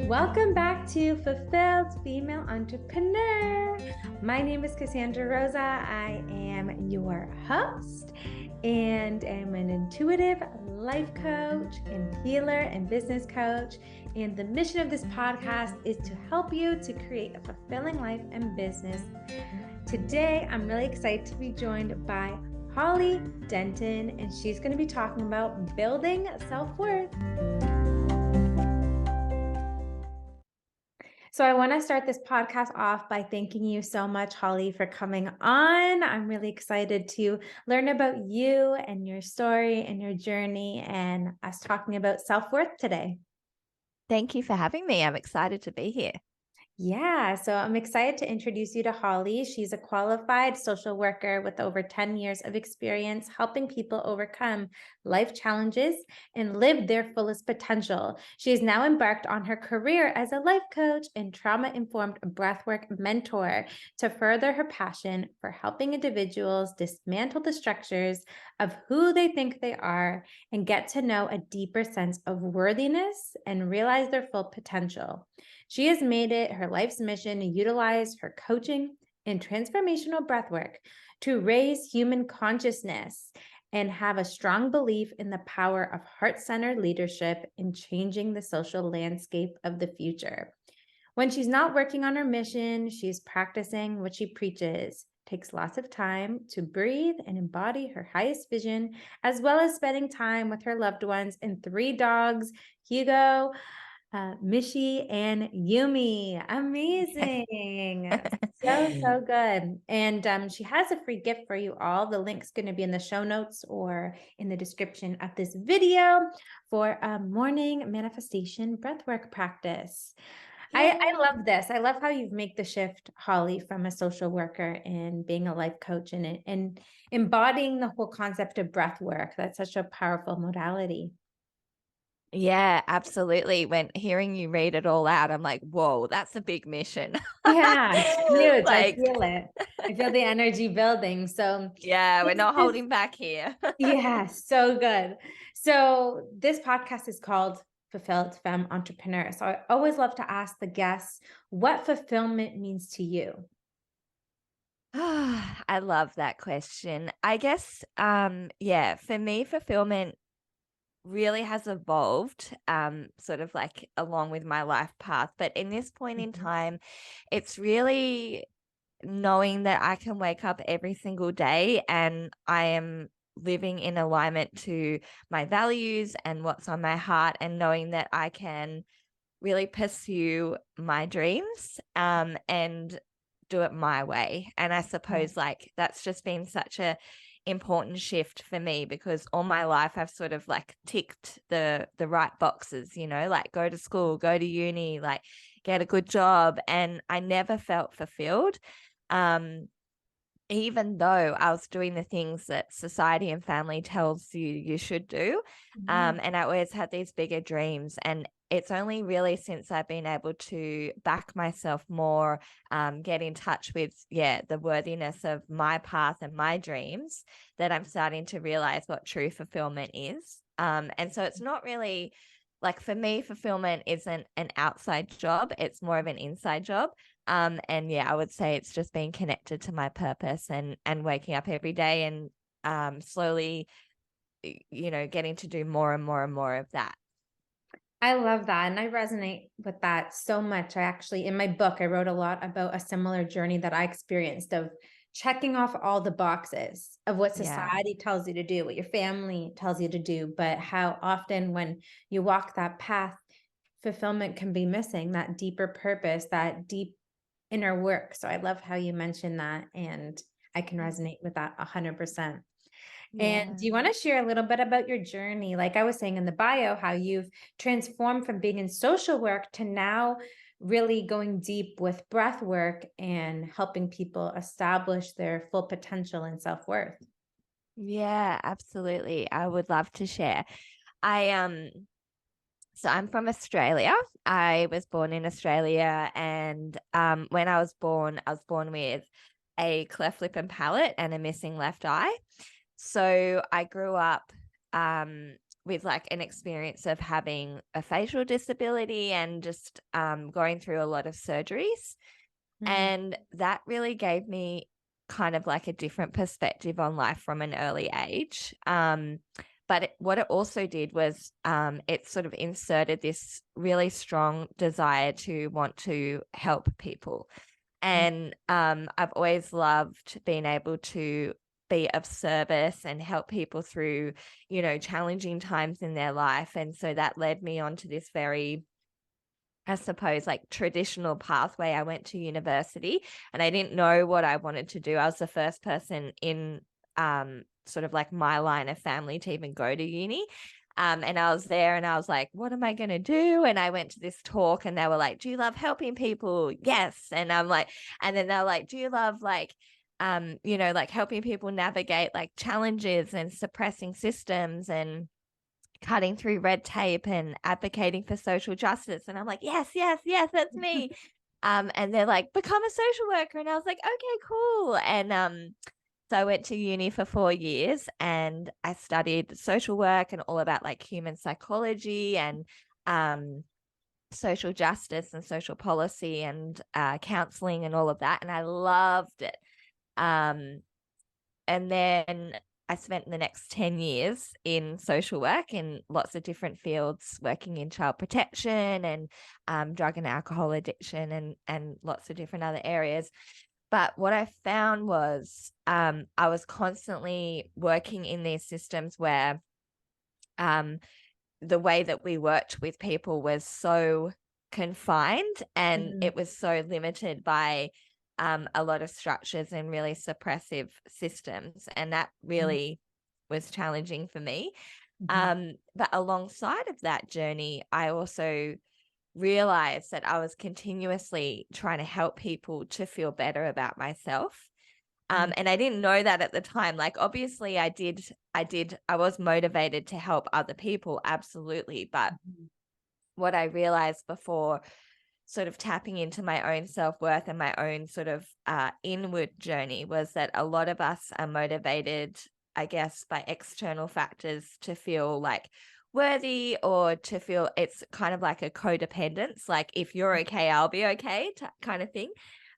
Welcome back to Fulfilled Female Entrepreneur. My name is Cassandra Rosa. I am your host and am an intuitive life coach and healer and business coach. And the mission of this podcast is to help you to create a fulfilling life and business. Today, I'm really excited to be joined by Holly Denton, and she's going to be talking about building self-worth. So I want to start this podcast off by thanking you so much, Holly, for coming on. I'm really excited to learn about you and your story and your journey and us talking about self-worth today. Thank you for having me. I'm excited to be here. Yeah, so I'm excited to introduce you to Holly. She's a qualified social worker with over 10 years of experience helping people overcome life challenges and live their fullest potential. She is now embarked on her career as a life coach and trauma-informed breathwork mentor to further her passion for helping individuals dismantle the structures of who they think they are and get to know a deeper sense of worthiness and realize their full potential. She has made it her life's mission to utilize her coaching and transformational breathwork to raise human consciousness and have a strong belief in the power of heart-centered leadership in changing the social landscape of the future. When she's not working on her mission, she's practicing what she preaches, takes lots of time to breathe and embody her highest vision, as well as spending time with her loved ones and 3 dogs, Hugo, Mishi and Yumi. Amazing. So good. And she has a free gift for you all. The link's going to be in the show notes or in the description of this video for a morning manifestation breathwork practice. I love this. I love how you've made the shift, Holly, from a social worker and being a life coach and embodying the whole concept of breath work. That's such a powerful modality. Yeah, absolutely. When hearing you read it all out, I'm like, whoa, that's a big mission. Yeah, it's huge. Like, I feel it. I feel the energy building. So yeah, we're not holding back here. yeah, so good. So this podcast is called Fulfilled Femme Entrepreneur. So I always love to ask the guests what fulfillment means to you. I love that question. I guess, yeah, for me, fulfillment really has evolved sort of like along with my life path. But in this point in time, it's really knowing that I can wake up every single day and I am living in alignment to my values and what's on my heart, and knowing that I can really pursue my dreams and do it my way. And I suppose like that's just been such a important shift for me, because all my life I've sort of like ticked the right boxes, like go to school, go to uni, like get a good job, and I never felt fulfilled. Even though I was doing the things that society and family tells you should do. And I always had these bigger dreams, and it's only really since I've been able to back myself more, get in touch with, the worthiness of my path and my dreams, that I'm starting to realize what true fulfillment is. And so it's not really like, for me, fulfillment isn't an outside job. It's more of an inside job. And yeah, I would say it's just being connected to my purpose and waking up every day and slowly, getting to do more and more and more of that. I love that. And I resonate with that so much. I actually, in my book, I wrote a lot about a similar journey that I experienced of checking off all the boxes of what society tells you to do, what your family tells you to do, but how often when you walk that path, fulfillment can be missing, that deeper purpose, that deep inner work. So I love how you mentioned that, and I can resonate with that 100%. And do you want to share a little bit about your journey? Like I was saying in the bio, how you've transformed from being in social work to now really going deep with breath work and helping people establish their full potential and self-worth. Yeah, absolutely. I would love to share. So I'm from Australia. I was born in Australia, and when I was born with a cleft lip and palate and a missing left eye. So I grew up with like an experience of having a facial disability and just going through a lot of surgeries. Mm, And that really gave me kind of like a different perspective on life from an early age. But what it also did was it sort of inserted this really strong desire to want to help people. mm, And I've always loved being able to be of service and help people through, challenging times in their life. And so that led me on to this very, I suppose, like traditional pathway. I went to university and I didn't know what I wanted to do. I was the first person in sort of like my line of family to even go to uni. And I was there and I was like, what am I going to do? And I went to this talk and they were like, do you love helping people? Yes. And I'm like, and then they're like, do you love like, like helping people navigate like challenges and suppressing systems and cutting through red tape and advocating for social justice? And I'm like, yes, yes, yes, that's me. And they're like, become a social worker. And I was like, okay, cool. And so I went to uni for 4 years and I studied social work and all about like human psychology and social justice and social policy and counseling and all of that. And I loved it. Um, and then I spent the next 10 years in social work in lots of different fields, working in child protection and drug and alcohol addiction and lots of different other areas. But what I found was I was constantly working in these systems where the way that we worked with people was so confined and mm, it was so limited by a lot of structures and really suppressive systems. And that mm, really was challenging for me. mhm, But alongside of that journey, I also realized that I was continuously trying to help people to feel better about myself. mm, And I didn't know that at the time. Like, obviously, I was motivated to help other people, absolutely. But mhm, what I realized before sort of tapping into my own self-worth and my own sort of inward journey was that a lot of us are motivated, I guess, by external factors to feel like worthy or to feel it's kind of like a codependence, like if you're okay, I'll be okay kind of thing.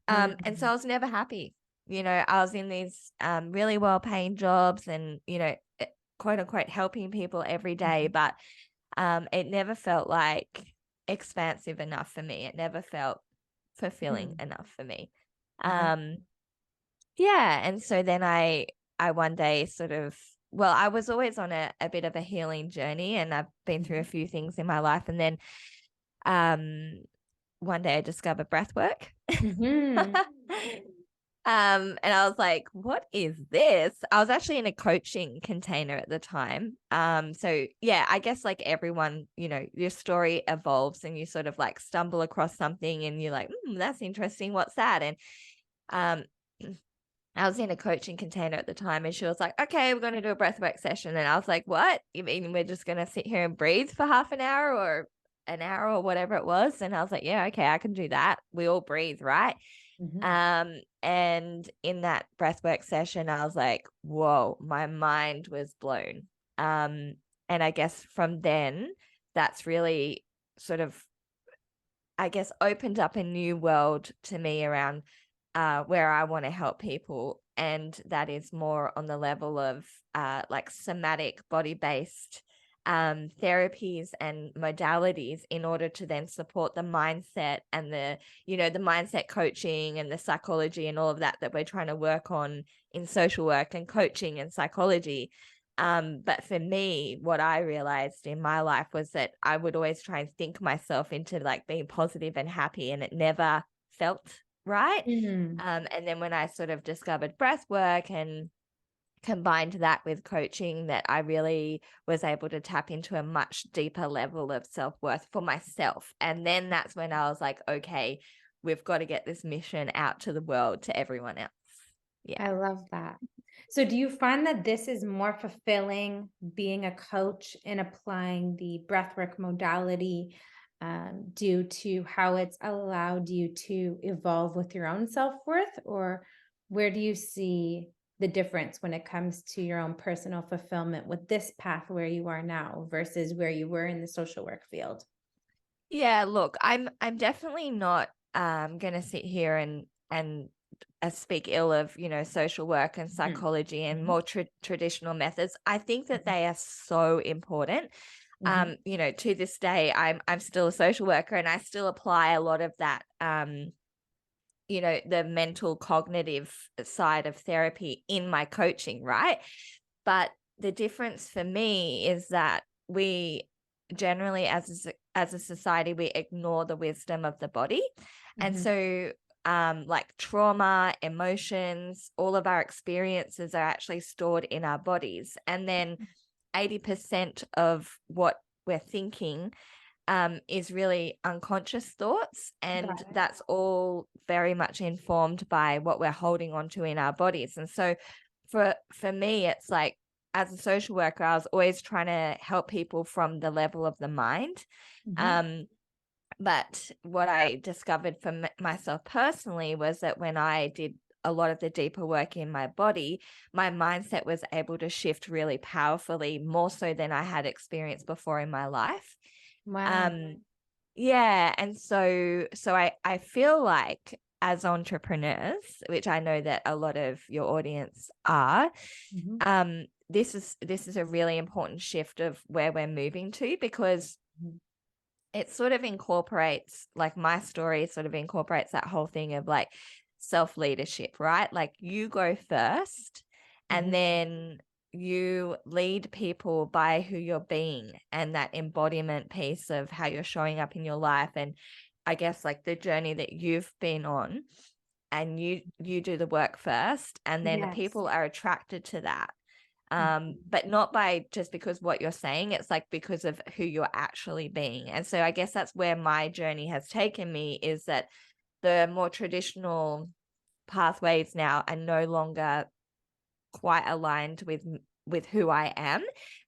And so mm, I was never happy. I was in these really well-paying jobs and, quote unquote, helping people every day, mhm, but it never felt like expansive enough for me. It never felt fulfilling mm. enough for me. I love Um, yeah, and so then I one day sort of, well, I was always on a bit of a healing journey and I've been through a mhm. few things in my life, and then um one day I discovered breath work. Mhm. And I was like, what is this? I was actually in a coaching container at the time. So yeah, I guess like everyone, your story evolves and you sort of like stumble across something and you're like, that's interesting. What's that? And um I was in a coaching container at the time and she was like, okay, we're going to do a breathwork session. And I was like, what? You mean we're just going to sit here and breathe for half an hour or an hour or whatever it was? And I was like, yeah, okay, I can do that. We all breathe, right? Mhm, And in that breathwork session, I was like, whoa, my mind was blown. Um, and I guess from then, that's really sort of, I guess, opened up a new world to me around where I want to help people. And that is more on the level of like somatic body based therapies and modalities in order to then support the mindset and the mindset coaching and the psychology and all of that we're trying to work on in social work and coaching and psychology. But for me, what I realized in my life was that I would always try and think myself into like being positive and happy, and it never felt right. mhm, And then when I sort of discovered breath work and combined that with coaching, that I really was able to tap into a much deeper level of self-worth for myself. And then that's when I was like, okay, we've got to get this mission out to the world, to everyone else. Yeah. I love that. So do you find that this is more fulfilling being a coach and applying the breathwork modality due to how it's allowed you to evolve with your own self-worth? Or where do you see the difference when it comes to your own personal fulfillment with this path where you are now versus where you were in the social work field? Yeah, look, I'm definitely not gonna sit here and speak ill of, social work and Mhm, psychology and mhm, more traditional methods. I think that they are so important. mhm, To this day, I'm still a social worker and I still apply a lot of that the mental cognitive side of therapy in my coaching, right? But the difference for me is that we generally, as a society, we ignore the wisdom of the body. And mhm. so, like trauma, emotions, all of our experiences are actually stored in our bodies. And then 80% of what we're thinking is really unconscious thoughts. And Got it. that's all very much informed by what we're holding on to in our bodies. And so for me, it's like, as a social worker, I was always trying to help people from the level of the mind. Mhm. Um, but what I discovered for myself personally was that when I did a lot of the deeper work in my body, my mindset was able to shift really powerfully, more so than I had experienced before in my life. Wow. Um, yeah, and so I feel like as entrepreneurs, which I know that a lot of your audience are, Mhm, this is a really important shift of where we're moving to, because mhm, it sort of incorporates, like my story sort of incorporates that whole thing of like self-leadership, right? Like you go first and mhm. then you lead people by who you're being, and that embodiment piece of how you're showing up in your life. And I guess like the journey that you've been on, and you do the work first, and then the Yes. people are attracted to that, Mhm. but not by just because what you're saying. It's like because of who you're actually being. And so I guess that's where my journey has taken me, is that the more traditional pathways now are no longer quite aligned with who I am.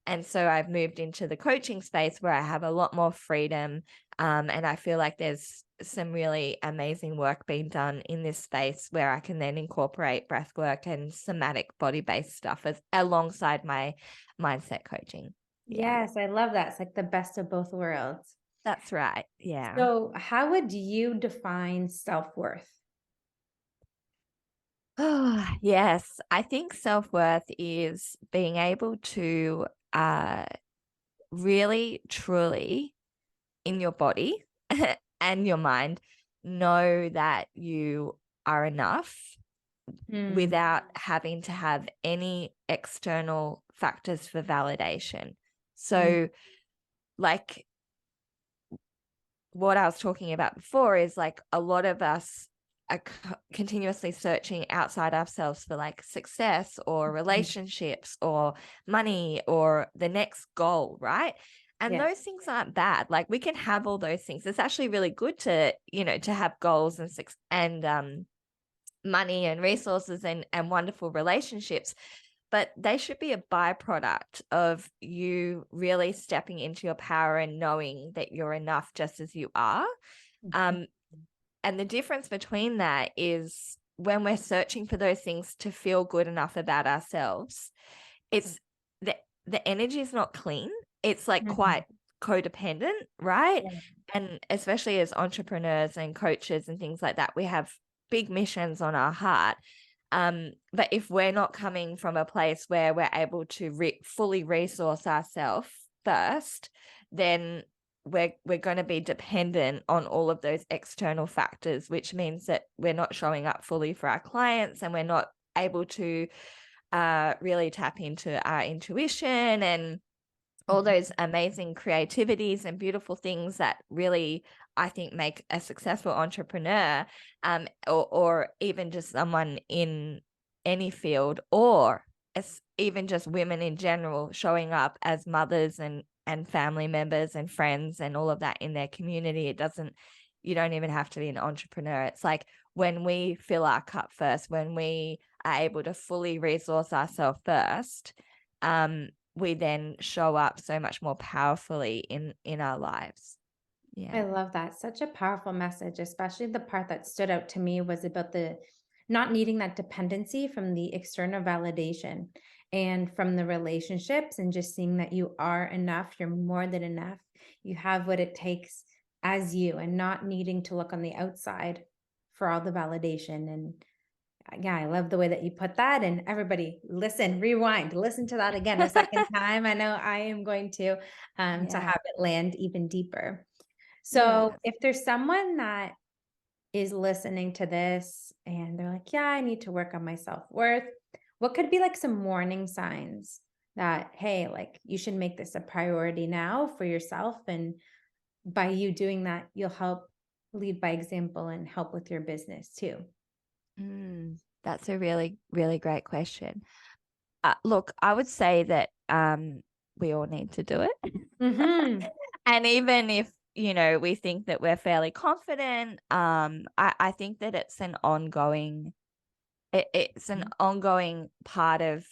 And so I've moved into the coaching space where I have a lot more freedom. And I feel like there's some really amazing work being done in this space where I can then incorporate breath work and somatic body-based stuff alongside my mindset coaching. Yeah, Yes, I love that. It's like the best of both worlds. that's right. Yeah. So, how would you define self-worth? Oh, yes. I think self-worth is being able to uh really truly, in your body and your mind, know that you are enough Mm, without having to have any external factors for validation. mm, So, like what I was talking about before is like a lot of us are continuously searching outside ourselves for like success or mm. relationships or money or the next goal, right? And Yes. those things aren't bad. Like we can have all those things. It's actually really good to, to have goals and money and resources and wonderful relationships, but they should be a byproduct of you really stepping into your power and knowing that you're enough just as you are. Mhm. Um, and the difference between that is when we're searching for those things to feel good enough about ourselves, it's the energy is not clean. It's like Mhm. quite codependent, right? Yeah. And especially as entrepreneurs and coaches and things like that, we have big missions on our heart. But if we're not coming from a place where we're able to fully resource ourselves first, then we're going to be dependent on all of those external factors, which means that we're not showing up fully for our clients, and we're not able to really tap into our intuition and all Mhm. those amazing creativities and beautiful things that really, I think, make a successful entrepreneur, or even just someone in any field, or as even just women in general showing up as mothers and family members and friends and all of that in their community. You don't even have to be an entrepreneur. It's like when we fill our cup first, when we are able to fully resource ourselves first, we then show up so much more powerfully in our lives. I Yeah. love that. Such a powerful message, especially the part that stood out to me was about the not needing that dependency from the external validation and from the relationships, and just seeing that you are enough, you're more than enough, you have what it takes as you, and not needing to look on the outside for all the validation. And yeah, I love the way that you put that. And everybody, listen, rewind, listen to that again a second time. I know I am going to Yeah. have it land even deeper. So, Yeah. if there's someone that is listening to this and they're like, yeah, I need to work on my self worth, what could be like some warning signs that, hey, like you should make this a priority now for yourself? And by you doing that, you'll help lead by example and help with your business too. That's a really, really great question. Look, I would say that we all need to do it. Hmm. And even if, we think that we're fairly confident, I think that it's an ongoing part of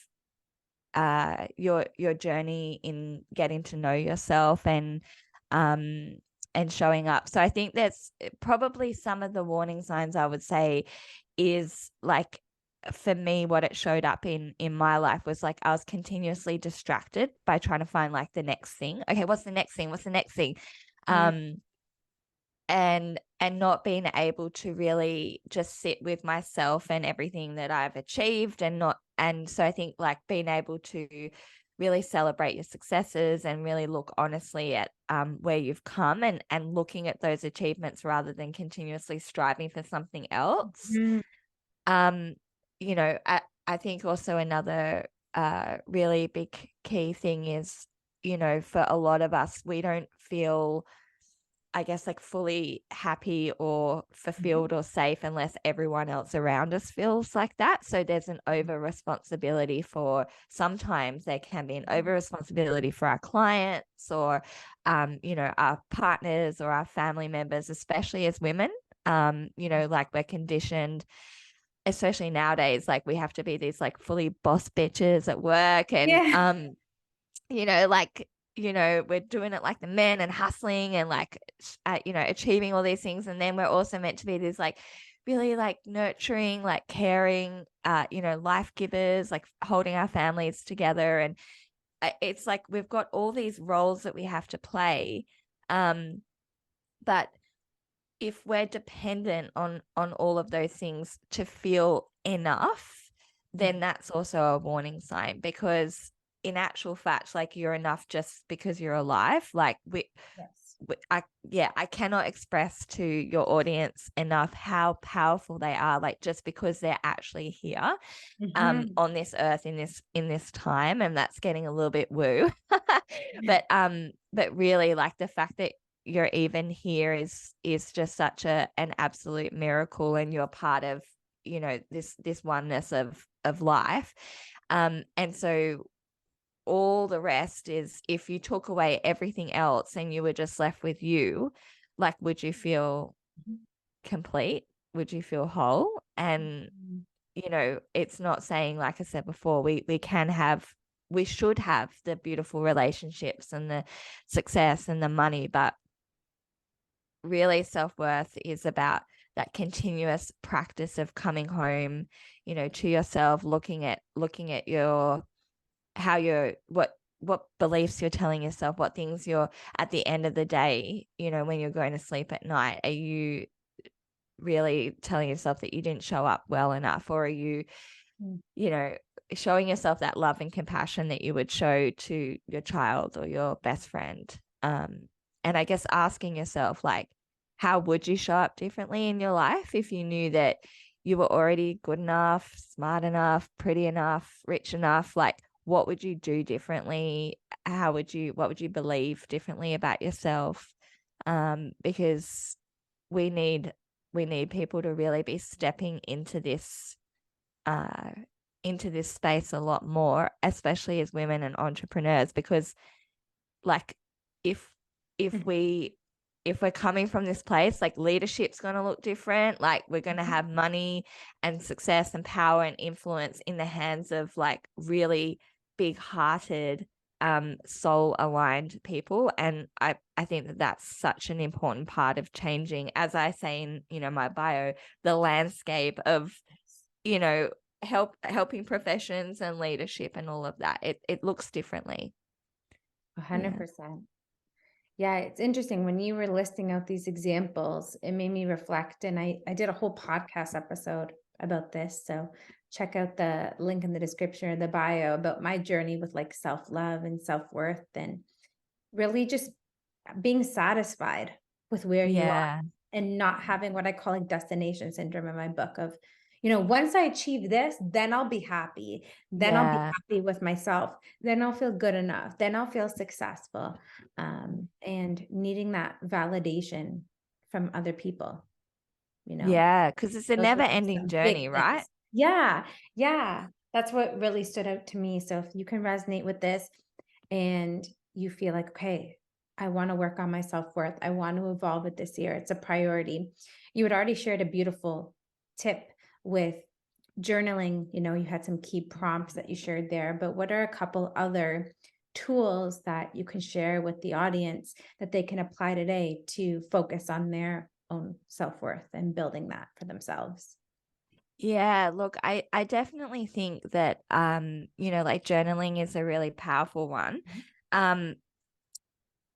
your journey in getting to know yourself um and showing up. So I think that's probably some of the warning signs I would say is like, for me, what it showed up in my life was like I was continuously distracted by trying to find like the next thing. Okay, what's the next thing? What's the next thing? Um and not being able to really just sit with myself and everything that I've achieved, and so I think like being able to really celebrate your successes and really look honestly at where you've come, and looking at those achievements rather than continuously striving for something else. Hmm. um I think also another really big key thing is, for a lot of us, we don't feel, I guess, like fully happy or fulfilled or safe unless everyone else around us feels like that. So there's an over responsibility sometimes there can be an over responsibility for our clients or, our partners or our family members, especially as women. Like we're conditioned, especially nowadays, like we have to be these like fully boss bitches at work, and Yeah. like, we're doing it like the men and hustling and like, achieving all these things. And then we're also meant to be these like really like nurturing, like caring, life givers, like holding our families together. And it's like we've got all these roles that we have to play. But if we're dependent on all of those things to feel enough, then that's also a warning sign, because in actual fact, like, you're enough just because you're alive. Like Yes. I cannot express to your audience enough how powerful they are, like just because they're actually here Hmm. on this earth in this time. And that's getting a little bit woo. But really, like, the fact that you're even here is just such an absolute miracle, and you're part of, this oneness of life. And so all the rest is, if you took away everything else and you were just left with you, like, would you feel complete? Would you feel whole? And it's not saying, like I said before, we should have the beautiful relationships and the success and the money, but really self-worth is about that continuous practice of coming home, to yourself, looking at your how you're what beliefs you're telling yourself, what things you're, at the end of the day, when you're going to sleep at night, are you really telling yourself that you didn't show up well enough, or are you, you know, showing yourself that love and compassion that you would show to your child or your best friend? And I guess asking yourself, like, how would you show up differently in your life if you knew that you were already good enough, smart enough, pretty enough, rich enough? Like, what would you do differently? What would you believe differently about yourself? Because we need people to really be stepping uh, into this space a lot more, especially as women and entrepreneurs, because, like, if if we if we're coming from this place, like, leadership's going to look different. Like, we're going to have money and success and power and influence in the hands of, like, really big hearted, soul aligned people. And I think that that's such an important part of changing, as I say in, my bio, the landscape of you know, helping professions and leadership and all of that. It looks differently. Yeah. 100%. Yeah, it's interesting when you were listing out these examples, it made me reflect. And I did a whole podcast episode about this. So check out the link in the description or the bio about my journey with like self-love and self-worth and really just being satisfied with where you are Yeah. and not having what I call like destination syndrome in my book of, you know, once I achieve this, then I'll be happy. Then I'll be Yeah. happy with myself. Then I'll feel good enough. Then I'll feel successful. And needing that validation from other people, you know, Yeah, because it's a those never are like ending some big journey, right? things. Yeah. Yeah. That's what really stood out to me. So if you can resonate with this and you feel like, okay, I want to work on my self-worth. I want to evolve it this year. It's a priority. You had already shared a beautiful tip with journaling. You know, you had some key prompts that you shared there, but what are a couple other tools that you can share with the audience that they can apply today to focus on their own self-worth and building that for themselves? Yeah, look, I definitely think that you know, like journaling is a really powerful one. Mhm. Um,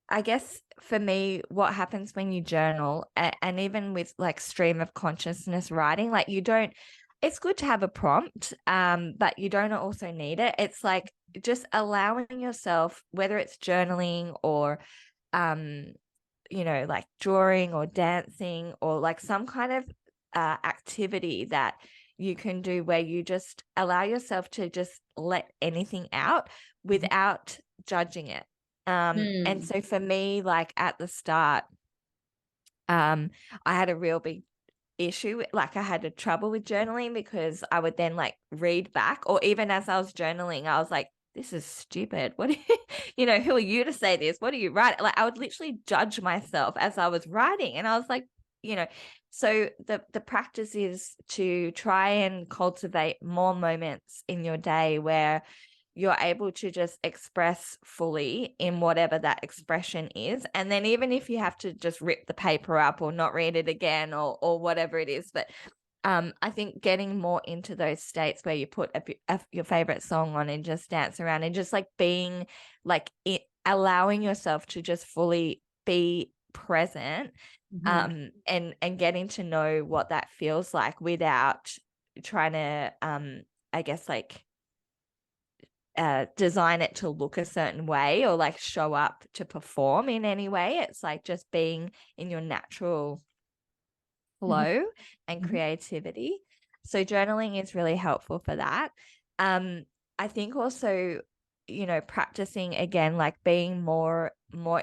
I guess for me, what happens when you journal, and even with like stream of consciousness writing, like you don't, it's good to have a prompt, but you don't also need it. It's like just allowing yourself, whether it's journaling or, um, you know, like drawing or dancing or like some kind of activity that you can do where you just allow yourself to just let anything out without judging it. And Mm. so for me, like at the start, um, I had a real big issue. Like I had a trouble with journaling because I would then like read back, or even as I was journaling, I was like, this is stupid. What, you know, who are you to say this? What are you writing? Like I would literally judge myself as I was writing. And I was like, you know, so the practice is to try and cultivate more moments in your day where you're able to just express fully in whatever that expression is. And then even if you have to just rip the paper up or not read it again or whatever it is, but I think getting more into those states where you put your favorite song on and just dance around and just like being like allowing yourself to just fully be present, Mhm. and getting to know what that feels like without trying to I guess like design it to look a certain way or like show up to perform in any way. It's like just being in your natural Mhm. flow and Mhm. creativity. So journaling is really helpful for that. Um, I think also, you know, practicing again, like being more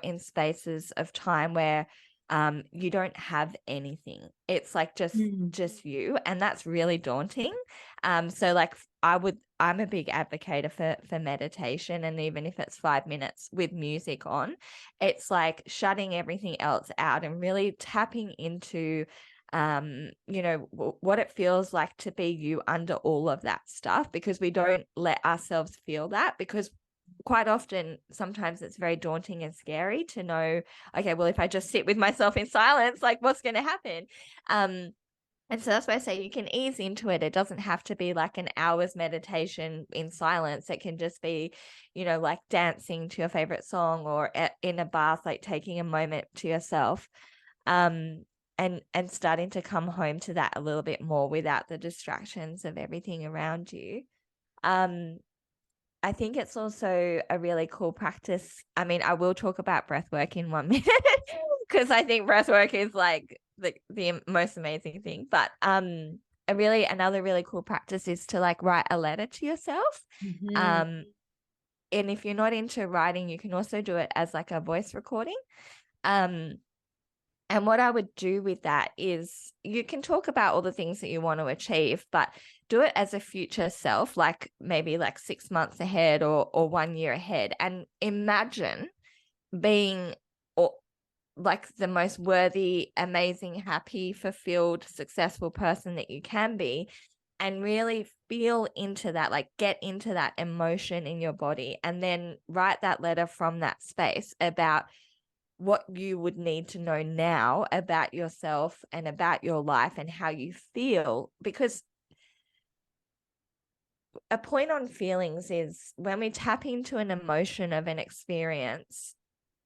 in spaces of time where you don't have anything. It's like Mm. just you, and that's really daunting. So like I'm a big advocate for meditation, and even if it's 5 minutes with music on, it's like shutting everything else out and really tapping into you know, what it feels like to be you under all of that stuff, because we don't let ourselves feel that, because quite often sometimes it's very daunting and scary to know, okay, well, if I just sit with myself in silence, like what's going to happen? And so that's why I say you can ease into it. It doesn't have to be like an hour's meditation in silence. It can just be, you know, like dancing to your favorite song or in a bath, like taking a moment to yourself. Um, and starting to come home to that a little bit more without the distractions of everything around you. Um, I think it's also a really cool practice. I mean, I will talk about breath work in 1 minute because I think breath work is like the most amazing thing. But another really cool practice is to like write a letter to yourself. Mhm. Um, and if you're not into writing, you can also do it as like a voice recording. Um, and what I would do with that is you can talk about all the things that you want to achieve, but do it as a future self, like maybe like 6 months ahead or 1 year ahead. And imagine being or like the most worthy, amazing, happy, fulfilled, successful person that you can be, and really feel into that, like get into that emotion in your body, and then write that letter from that space about what you would need to know now about yourself and about your life and how you feel. Because a point on feelings is when we tap into an emotion of an experience,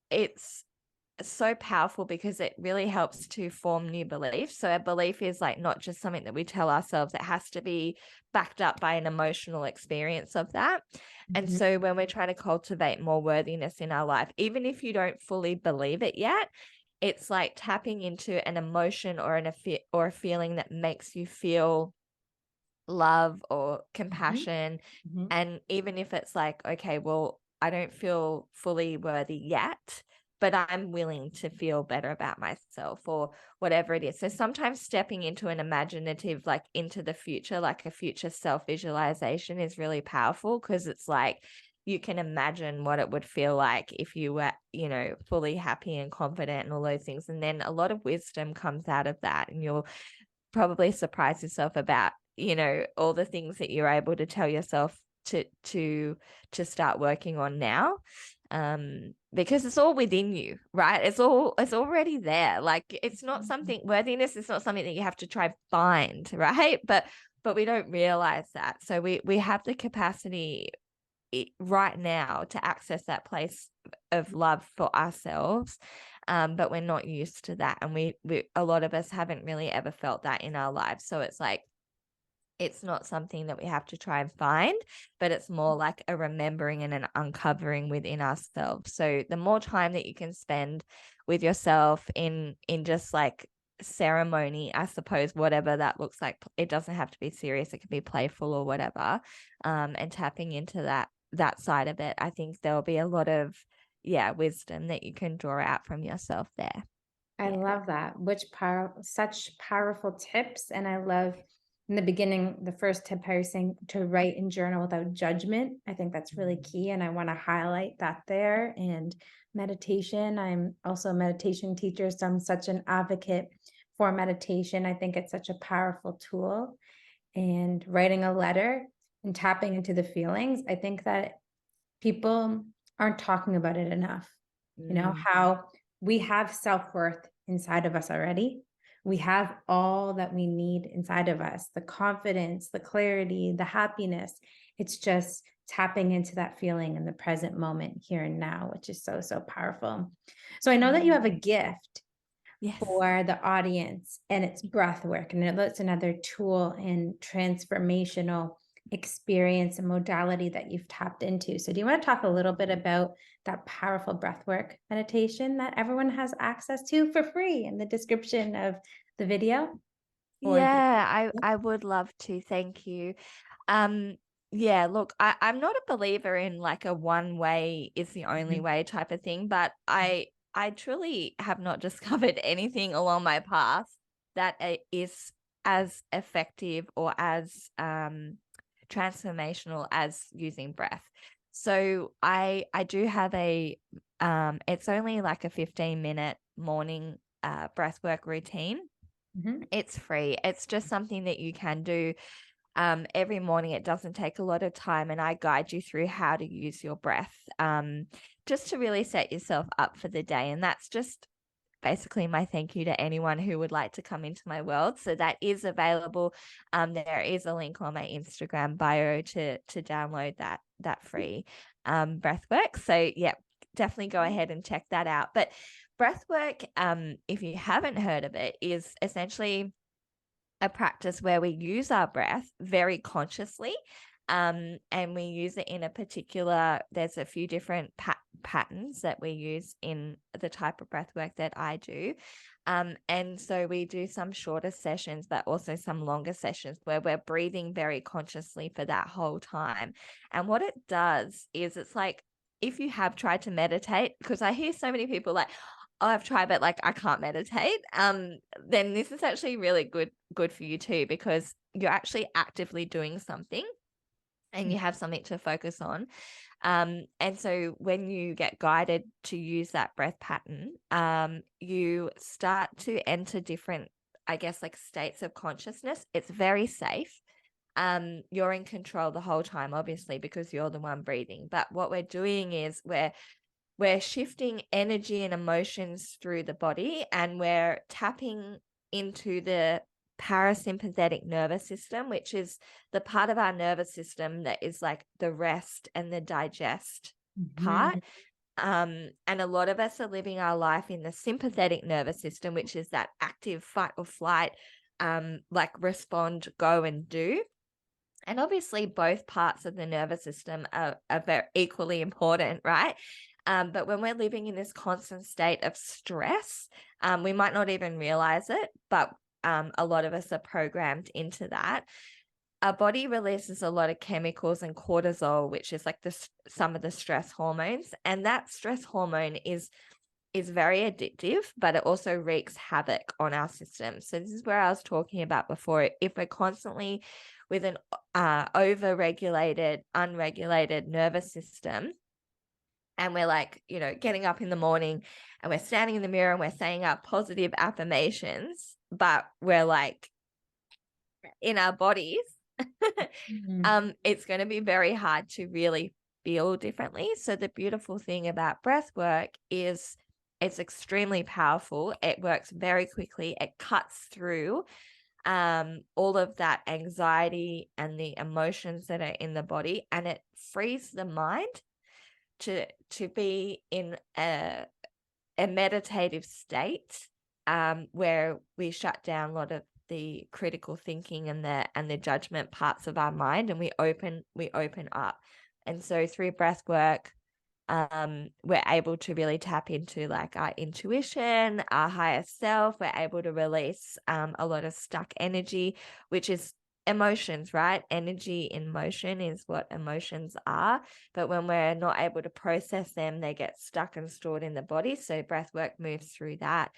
it's so powerful because it really helps to form new beliefs. So a belief is like not just something that we tell ourselves, it has to be backed up by an emotional experience of that. And Mhm. so when we're trying to cultivate more worthiness in our life, even if you don't fully believe it yet, it's like tapping into an emotion or a feeling that makes you feel love or Mhm. compassion. Mhm. And even if it's like, okay, well, I don't feel fully worthy yet, but I'm willing to feel better about myself or whatever it is. So sometimes stepping into an imaginative, like into the future, like a future self visualization is really powerful because it's like you can imagine what it would feel like if you were, fully happy and confident and all those things. And then a lot of wisdom comes out of that. And you'll probably surprise yourself about all the things that you're able to tell yourself to start working on now, because it's all within you, right? It's already there. Like it's not something, worthiness is not something that you have to try find, right? But we don't realize that. So we have the capacity right now to access that place of love for ourselves, but we're not used to that, and we a lot of us haven't really ever felt that in our lives. So it's like it's not something that we have to try and find, but it's more like a remembering and an uncovering within ourselves. So the more time that you can spend with yourself in just like ceremony, I suppose, whatever that looks like, it doesn't have to be serious, it can be playful or whatever, and tapping into that side of it, I think there'll be a lot of wisdom that you can draw out from yourself there. I Yeah. love that. Such powerful tips. And I love in the beginning, the first tip I was saying to write and journal without judgment. I think that's really key. And I want to highlight that there. And meditation, I'm also a meditation teacher. So I'm such an advocate for meditation. I think it's such a powerful tool. And writing a letter and tapping into the feelings. I think that people aren't talking about it enough. Mm. How we have self-worth inside of us already. We have all that we need inside of us, the confidence, the clarity, the happiness. It's just tapping into that feeling in the present moment here and now, which is so, so powerful. So I know that you have a gift Yes. for the audience, and it's breath work, and it's another tool in transformational experience and modality that you've tapped into. So do you want to talk a little bit about that powerful breath work meditation that everyone has access to for free in the description of the video? Or Yeah, I would love to. Thank you. Um, yeah, look, I'm not a believer in like a one way is the only Mhm. way type of thing, but I truly have not discovered anything along my path that is as effective or as transformational as using breath. So I do have it's only like a 15-minute morning breathwork routine. Mhm. It's free. It's just something that you can do every morning. It doesn't take a lot of time, and I guide you through how to use your breath, just to really set yourself up for the day. And that's just basically my thank you to anyone who would like to come into my world. So that is available. There is a link on my Instagram bio to download that free breath work. So yeah, definitely go ahead and check that out. But breath work, if you haven't heard of it, is essentially a practice where we use our breath very consciously, and we use it in a particular, there's a few different patterns that we use in the type of breath work that I do. And so we do some shorter sessions, but also some longer sessions where we're breathing very consciously for that whole time. And what it does is it's like, if you have tried to meditate, because I hear so many people like, oh, I've tried, but like I can't meditate. Then this is actually really good for you too, because you're actually actively doing something and you have something to focus on. And so when you get guided to use that breath pattern, you start to enter different, I guess, like states of consciousness. It's very safe. You're in control the whole time, obviously, because you're the one breathing. But what we're doing is we're shifting energy and emotions through the body, and we're tapping into the parasympathetic nervous system, which is the part of our nervous system that is like the rest and the digest part. Mhm. And a lot of us are living our life in the sympathetic nervous system, which is that active fight or flight, like respond, go and do. And obviously both parts of the nervous system are very equally important, right? But when we're living in this constant state of stress, we might not even realize it, but a lot of us are programmed into that. Our body releases a lot of chemicals and cortisol, which is like some of the stress hormones. And that stress hormone is very addictive, but it also wreaks havoc on our system. So this is where I was talking about before. If we're constantly with an over-regulated, unregulated nervous system, and we're like, getting up in the morning and we're standing in the mirror and we're saying our positive affirmations, but we're like in our bodies, Mhm. it's going to be very hard to really feel differently. So the beautiful thing about breath work is it's extremely powerful. It works very quickly. It cuts through all of that anxiety and the emotions that are in the body, and it frees the mind to be in a meditative state, where we shut down a lot of the critical thinking and the judgment parts of our mind, and we open up. And so through breath work, we're able to really tap into like our intuition, our higher self. We're able to release a lot of stuck energy, which is emotions, right? Energy in motion is what emotions are. But when we're not able to process them, they get stuck and stored in the body. So breath work moves through that.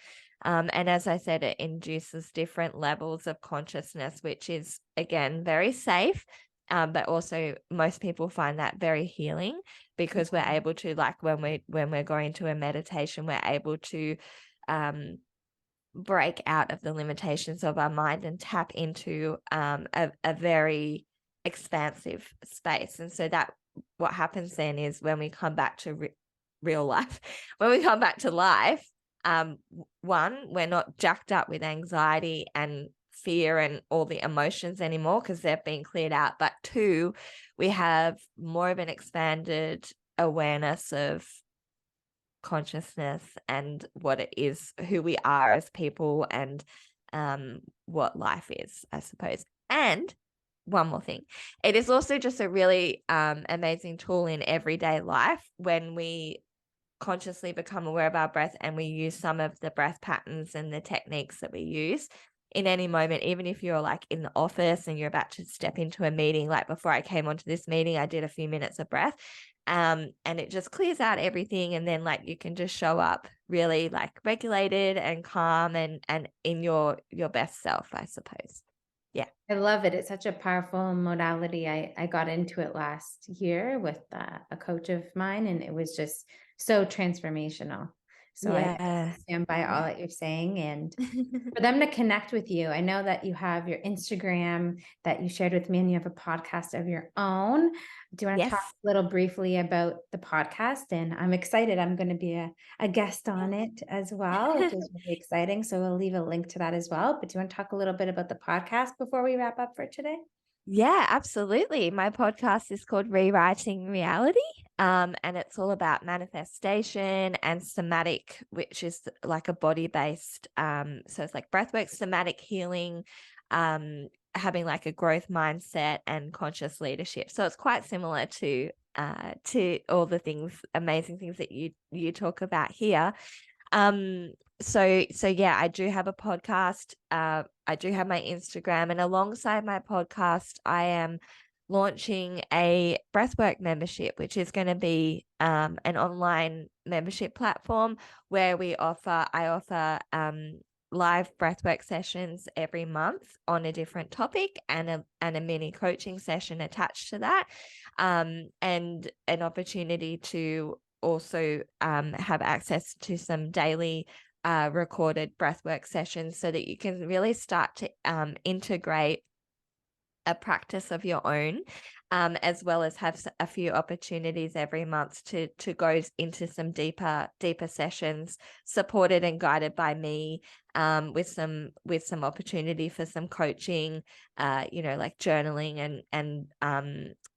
And as I said, it induces different levels of consciousness, which is, again, very safe. But also most people find that very healing, because we're able to, like, when we're going to a meditation, we're able to break out of the limitations of our mind and tap into a very expansive space. And so that what happens then is when we come back to real life, when we come back to life, one, we're not jacked up with anxiety and fear and all the emotions anymore because they've been cleared out. But two, we have more of an expanded awareness of consciousness and what it is, who we are as people, and what life is, I suppose. And one more thing, it is also just a really amazing tool in everyday life when we consciously become aware of our breath and we use some of the breath patterns and the techniques that we use in any moment. Even if you're like in the office and you're about to step into a meeting, like before I came onto this meeting, I did a few minutes of breath, and it just clears out everything. And then like you can just show up really like regulated and calm and in your best self, I suppose. Yeah. I love it. It's such a powerful modality. I got into it last year with a coach of mine, and it was just so transformational. So I Yeah. stand by all that you're saying. And for them to connect with you, I know that you have your Instagram that you shared with me, and you have a podcast of your own. Do you want to talk Yes. a little briefly about the podcast? And I'm excited. I'm going to be a guest on it as well, which is really exciting. So we'll leave a link to that as well. But do you want to talk a little bit about the podcast before we wrap up for today? Yeah, absolutely. My podcast is called Rewriting Reality. And it's all about manifestation and somatic, which is like a body-based, so it's like breathwork, somatic healing, having like a growth mindset and conscious leadership. So it's quite similar to all the things, amazing things that you talk about here. So yeah, I do have a podcast. I do have my Instagram, and alongside my podcast, I am launching a breathwork membership, which is going to be an online membership platform where I offer live breathwork sessions every month on a different topic, and a mini coaching session attached to that, and an opportunity to also have access to some daily recorded breathwork sessions so that you can really start to integrate a practice of your own, as well as have a few opportunities every month to go into some deeper sessions, supported and guided by me, with some opportunity for some coaching, like journaling and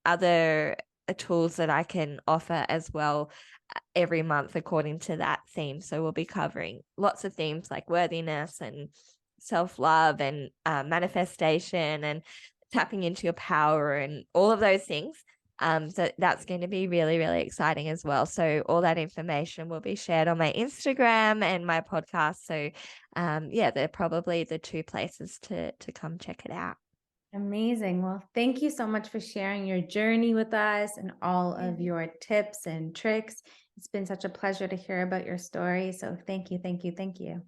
other tools that I can offer as well, every month according to that theme. So we'll be covering lots of themes like worthiness and self-love and manifestation and tapping into your power and all of those things. So that's going to be really, really exciting as well. So all that information will be shared on my Instagram and my podcast. So they're probably the two places to come check it out. Amazing. Well, thank you so much for sharing your journey with us and all of your tips and tricks. It's been such a pleasure to hear about your story. So thank you, thank you, thank you.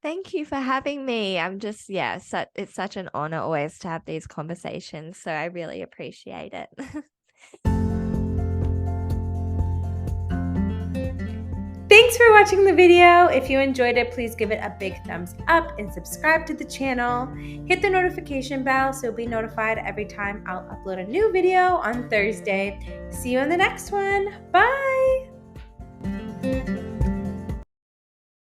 Thank you for having me. I'm just, it's such an honor always to have these conversations. So I really appreciate it. Thanks for watching the video. If you enjoyed it, please give it a big thumbs up and subscribe to the channel. Hit the notification bell so you'll be notified every time I'll upload a new video on Thursday. See you in the next one. Bye.